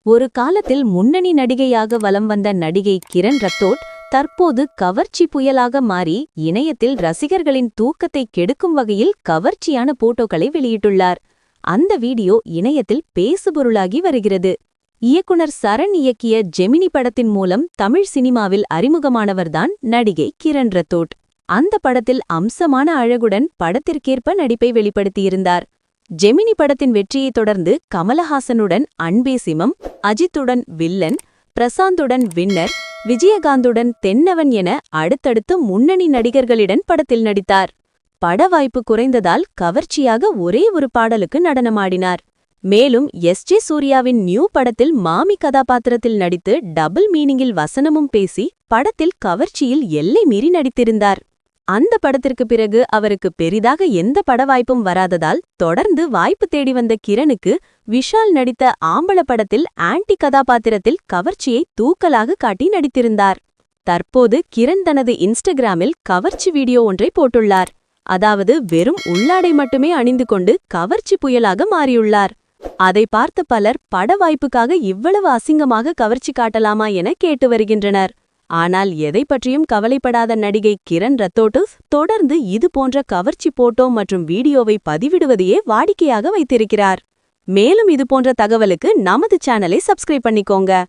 ஒரு காலத்தில் முன்னணி நடிகையாக வலம் வந்த நடிகை கிரண் ரத்தோட் தற்போது கவர்ச்சி புயலாக மாறி இணையத்தில் ரசிகர்களின் தூக்கத்தை கெடுக்கும் வகையில் கவர்ச்சியான போட்டோக்களை வெளியிட்டுள்ளார். அந்த வீடியோ இணையத்தில் பேசுபொருளாகி வருகிறது. இயக்குனர் சரண் இயக்கிய ஜெமினி படத்தின் மூலம் தமிழ் சினிமாவில் அறிமுகமானவர்தான் நடிகை கிரண் ரத்தோட். அந்த படத்தில் அம்சமான அழகுடன் படத்திற்கேற்ப நடிப்பை வெளிப்படுத்தியிருந்தார். ஜெமினி படத்தின் வெற்றியைத் தொடர்ந்து கமலஹாசனுடன் அன்பே சிவம், அஜித்துடன் வில்லன், பிரசாந்துடன் வின்னர், விஜயகாந்துடன் தென்னவன் என அடுத்தடுத்து முன்னணி நடிகர்களிடம் படத்தில் நடித்தார். பட வாய்ப்பு குறைந்ததால் கவர்ச்சியாக ஒரே ஒரு பாடலுக்கு நடனமாடினார். மேலும் எஸ்.ஜே. சூர்யாவின் நியூ படத்தில் மாமி கதாபாத்திரத்தில் நடித்து டபுள் மீனிங்கில் வசனமும் பேசி படத்தில் கவர்ச்சியில் எல்லை மீறி நடித்திருந்தார். அந்த படத்திற்கு பிறகு அவருக்கு பெரிதாக எந்த பட வாய்ப்பும் வராததால் தொடர்ந்து வாய்ப்பு தேடி வந்த கிரணுக்கு விஷால் நடித்த ஆம்பள படத்தில் ஆன்டி கதாபாத்திரத்தில் கவர்ச்சியை தூக்கலாக காட்டி நடித்திருந்தார். தற்போது கிரண் தனது இன்ஸ்டாகிராமில் கவர்ச்சி வீடியோ ஒன்றை போட்டுள்ளார். அதாவது வெறும் உள்ளாடை மட்டுமே அணிந்து கொண்டு கவர்ச்சி புயலாக மாறியுள்ளார். அதை பார்த்த பலர் பட வாய்ப்புக்காக இவ்வளவு அசிங்கமாக கவர்ச்சி காட்டலாமா என கேட்டு வருகின்றனர். ஆனால் எதை பற்றியும் கவலைப்படாத நடிகை கிரண் ரத்தோட் தொடர்ந்து இது போன்ற கவர்ச்சி போட்டோ மற்றும் வீடியோவை பதிவிடுவதையே வாடிக்கையாக வைத்திருக்கிறார். மேலும் இது போன்ற தகவலுக்கு நமது சேனலை சப்ஸ்கிரைப் பண்ணிக்கோங்க.